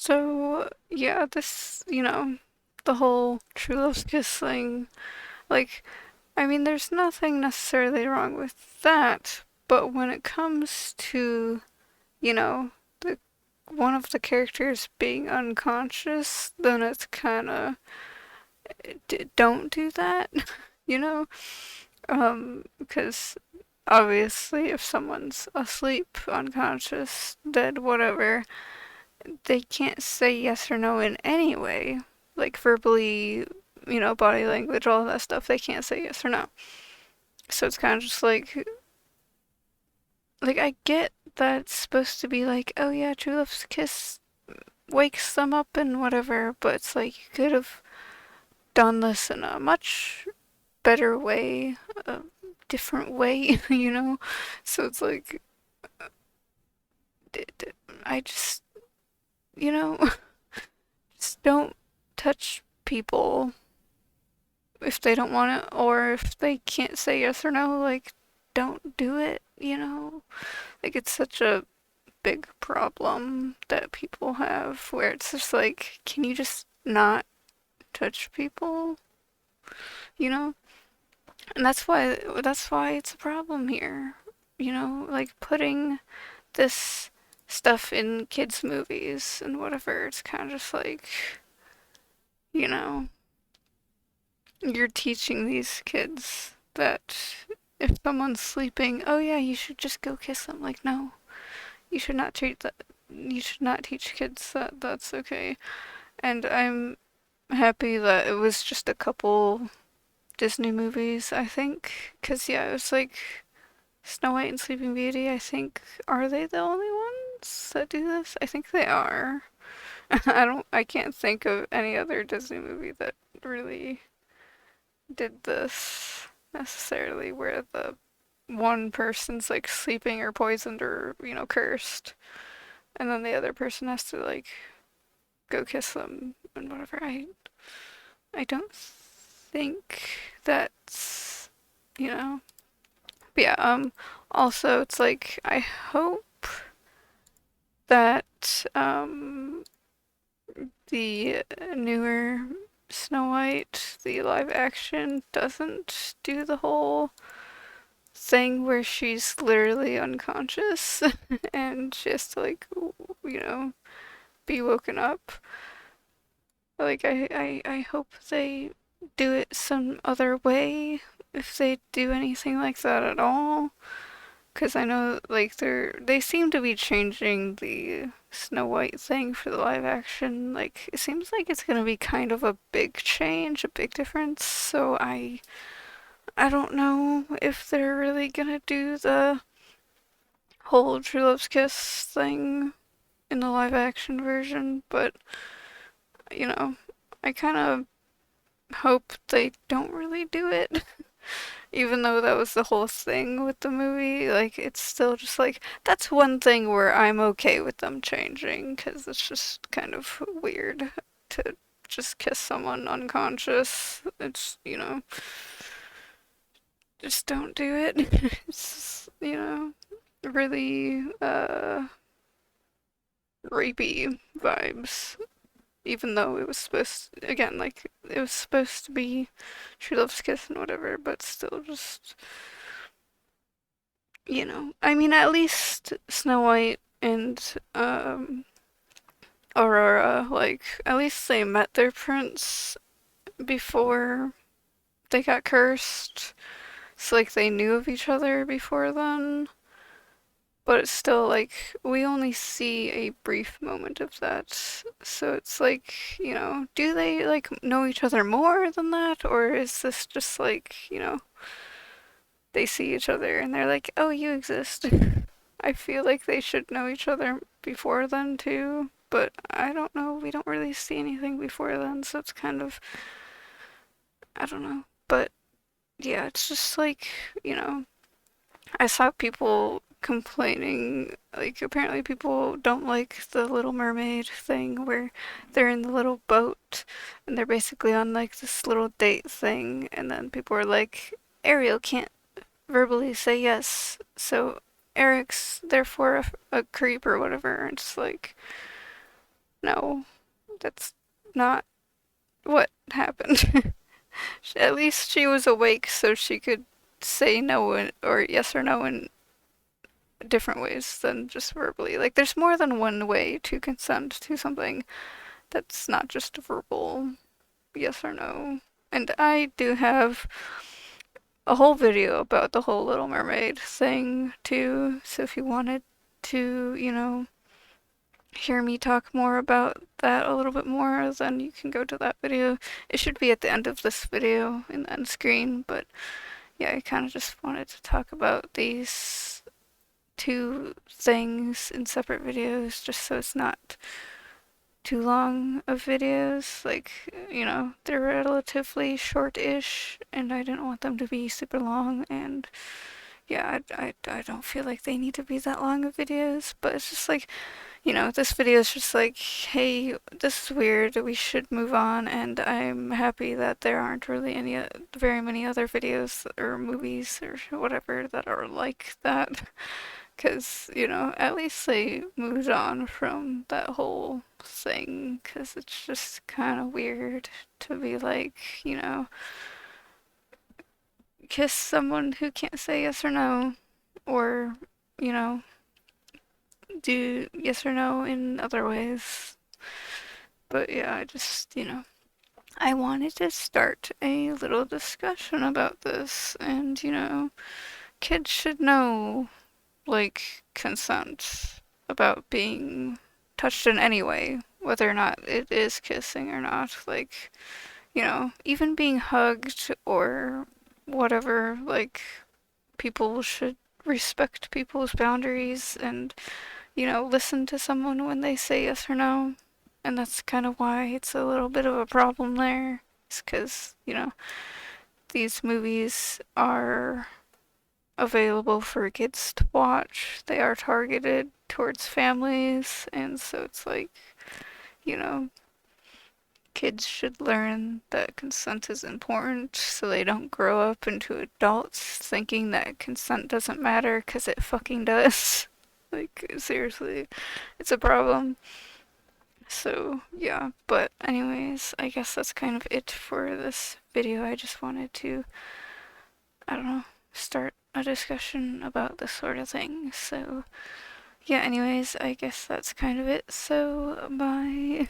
So, yeah, the whole true love's kiss thing, like, I mean, there's nothing necessarily wrong with that, but when it comes to, you know, the one of the characters being unconscious, then it's kind of don't do that, you know? Because obviously if someone's asleep, unconscious, dead, whatever, they can't say yes or no in any way. Like verbally, body language, all that stuff, they can't say yes or no. So it's kind of just like I get that it's supposed to be like, oh yeah, true love's kiss wakes them up and whatever, but it's like you could have done this in a much better way, a different way, you know? So it's like, I just, you know, just don't touch people if they don't want it, or if they can't say yes or no, like, don't do it, you know? Like, it's such a big problem that people have where it's just like, can you just not touch people, you know? And that's why it's a problem here, like putting this stuff in kids' movies and whatever. It's kind of just like, you know, you're teaching these kids that if someone's sleeping, oh yeah, you should just go kiss them. Like, no, you should not treat that. You should not teach kids that that's okay. And I'm happy that it was just a couple Disney movies, I think. Because, yeah, it was like Snow White and Sleeping Beauty, I think. Are they the only ones that do this? I think they are. I can't think of any other Disney movie that really did this necessarily, where the one person's like sleeping or poisoned or, cursed, and then the other person has to like go kiss them and whatever. I don't think that's, you know. But yeah, also it's like I hope that the newer Snow White, the live action, doesn't do the whole thing where she's literally unconscious and she has to like, you know, be woken up. Like I hope they do it some other way if they do anything like that at all. Because I know like they seem to be changing the Snow White thing for the live action. Like it seems like it's gonna be kind of a big change, a big difference. So I don't know if they're really gonna do the whole True Love's Kiss thing in the live action version, but you know, I kind of hope they don't really do it. Even though that was the whole thing with the movie, like it's still just like that's one thing where I'm okay with them changing because it's just kind of weird to just kiss someone unconscious. It's, just don't do it. It's, really rapey vibes. Even though it was supposed to, again, like it was supposed to be True Love's Kiss and whatever, but still just, I mean, at least Snow White and Aurora, like, at least they met their prince before they got cursed. So, like, they knew of each other before then. But it's still like, we only see a brief moment of that. So it's like, do they, like, know each other more than that? Or is this just like, they see each other and they're like, oh, you exist? I feel like they should know each other before then too, but I don't know. We don't really see anything before then, so it's kind of, I don't know. But yeah, it's just like, you know, I saw people complaining, like, apparently people don't like the Little Mermaid thing where they're in the little boat and they're basically on like this little date thing, and then people are like, Ariel can't verbally say yes, so Eric's therefore a creep or whatever. And it's like, No, that's not what happened. At least she was awake so she could say no or yes or no in different ways than just verbally. Like, there's more than one way to consent to something that's not just verbal yes or no. And I do have a whole video about the whole Little Mermaid thing too. So if you wanted to, hear me talk more about that a little bit more, then you can go to that video. It should be at the end of this video in the end screen, but yeah, I kind of just wanted to talk about these two things in separate videos just so it's not too long of videos. Like, they're relatively short-ish, and I didn't want them to be super long, and yeah, I don't feel like they need to be that long of videos, but it's just like, this video is just like, hey, this is weird, we should move on, and I'm happy that there aren't really very many other videos or movies or whatever that are like that, because, at least they moved on from that whole thing, because it's just kind of weird to be like, kiss someone who can't say yes or no, or, you know, do yes or no in other ways. But yeah, I wanted to start a little discussion about this, and, kids should know, like, consent about being touched in any way, whether or not it is kissing or not. Like, even being hugged or whatever, like, people should respect people's boundaries and, listen to someone when they say yes or no. And that's kind of why it's a little bit of a problem there. It's because, these movies are available for kids to watch. They are targeted towards families, and so it's like, you know, kids should learn that consent is important so they don't grow up into adults thinking that consent doesn't matter because it fucking does. Like, seriously, it's a problem. So, yeah, but anyways, I guess that's kind of it for this video. I just wanted to, I don't know, start a discussion about this sort of thing. So, yeah, anyways, I guess that's kind of it. So, bye.